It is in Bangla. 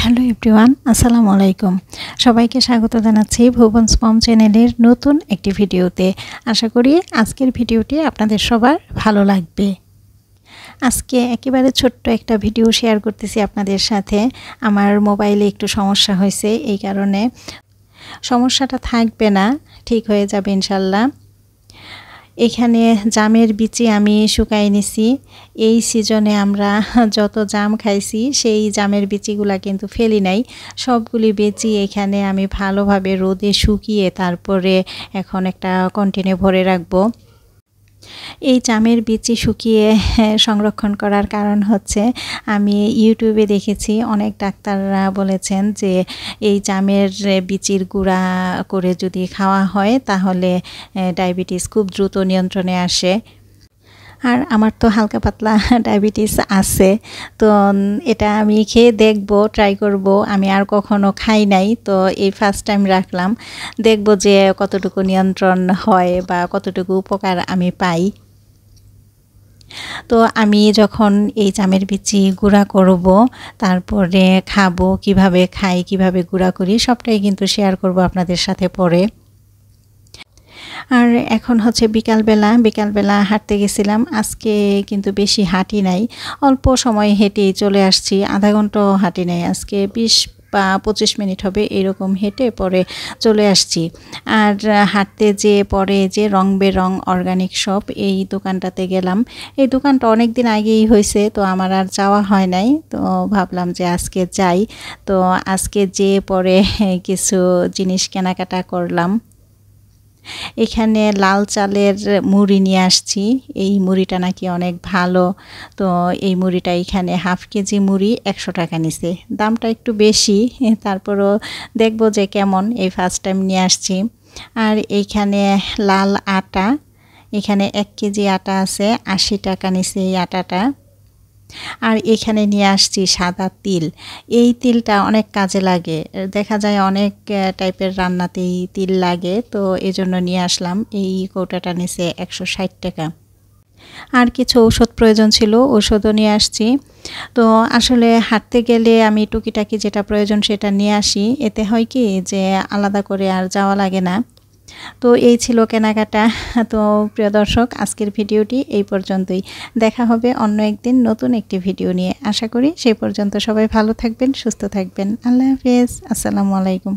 হ্যালো এভরিওয়ান, আসসালামু আলাইকুম। সবাইকে স্বাগত জানাচ্ছি ভুবনস মম চ্যানেলের নতুন একটি ভিডিওতে। আশা করি আজকের ভিডিওটি আপনাদের সবার ভালো লাগবে। আজকে একেবারে ছোট্ট একটা ভিডিও শেয়ার করতেছি আপনাদের সাথে। আমার মোবাইলে একটু সমস্যা হয়েছে, এই কারণে সমস্যাটা থাকবে না, ঠিক হয়ে যাবে ইনশাল্লাহ। এখানে জামের বিচি আমি শুকাই নিছি। এই সিজনে আমরা যত জাম খাইছি সেই জামের বিচিগুলা কিন্তু ফেলি নাই, সবগুলি বিচি এখানে আমি ভালোভাবে রোদে শুকিয়ে তারপরে এখন একটা কন্টেনারে ভরে রাখবো। এই জামের বিচি শুকিয়ে সংরক্ষণ করার কারণ হচ্ছে, আমি ইউটিউবে দেখেছি অনেক ডাক্তাররা বলেছেন যে এই জামের বিচির গুঁড়া করে যদি খাওয়া হয় তাহলে ডায়াবেটিস খুব দ্রুত নিয়ন্ত্রণে আসে। আর আমার তো হালকা পাতলা ডায়াবেটিস আছে, তো এটা আমি খেয়ে দেখব, ট্রাই করব। আমি আর কখনো খাই নাই, তো এই ফার্স্ট টাইম রাখলাম, দেখব যে কতটুকু নিয়ন্ত্রণ হয় বা কতটুকু উপকার আমি পাই। তো আমি যখন এই জামের বিচি গুঁড়া করব, তারপরে খাবো, কিভাবে খাই, কিভাবে গুঁড়া করি, সবটাই কিন্তু শেয়ার করব আপনাদের সাথে পরে। আর এখন হচ্ছে বিকালবেলা হাঁটতে গেছিলাম। আজকে কিন্তু বেশি হাঁটি নাই, অল্প সময় হেঁটেই চলে আসছি, আধা ঘন্টাও হাঁটি নাই আজকে, 20 বা 25 মিনিট হবে এরকম হেঁটে পরে চলে আসছি। আর হাঁটতে যেয়ে পরে যে রং বেরং অর্গানিক শপ, এই দোকানটাতে গেলাম। এই দোকানটা অনেক দিন আগেই হয়েছে, তো আমার আর যাওয়া হয় নাই, তো ভাবলাম যে আজকে যাই। তো আজকে যেয়ে পরে কিছু জিনিস কেনাকাটা করলাম। এখানে লাল চালের মুড়ি নিয়ে আসছি, এই মুড়িটা নাকি অনেক ভালো। তো এই মুড়িটা এখানে হাফ কেজি মুড়ি 100 টাকা নিছে, দামটা একটু বেশি, তারপরও দেখবো যে কেমন, এই ফার্স্ট টাইম নিয়ে আসছি। আর এইখানে লাল আটা, এখানে 1 কেজি আটা আছে, 80 টাকা নিছে এই আটাটা। আর এখানে নিয়ে আসছি সাদা তিল। এই তিলটা অনেক কাজে লাগে, দেখা যায় অনেক টাইপের রান্নাতেই তিল লাগে, তো এজন্য নিয়ে আসলাম। এই কৌটাটা নিচে 160 টাকা। আর কিছু ঔষধ প্রয়োজন ছিল, ঔষধও নিয়ে আসছি। তো আসলে হাঁটতে গেলে আমি টুকিটাকি যেটা প্রয়োজন সেটা নিয়ে আসি, এতে হয় কি যে আলাদা করে আর যাওয়া লাগে না। তো এই ছিল কেনাকাটা। তো প্রিয় দর্শক, আজকের ভিডিওটি এই পর্যন্তই। দেখা হবে অন্য একদিন নতুন একটি ভিডিও নিয়ে। আশা করি সেই পর্যন্ত সবাই ভালো থাকবেন, সুস্থ থাকবেন। আল্লাহ হাফেজ, আসসালামু আলাইকুম।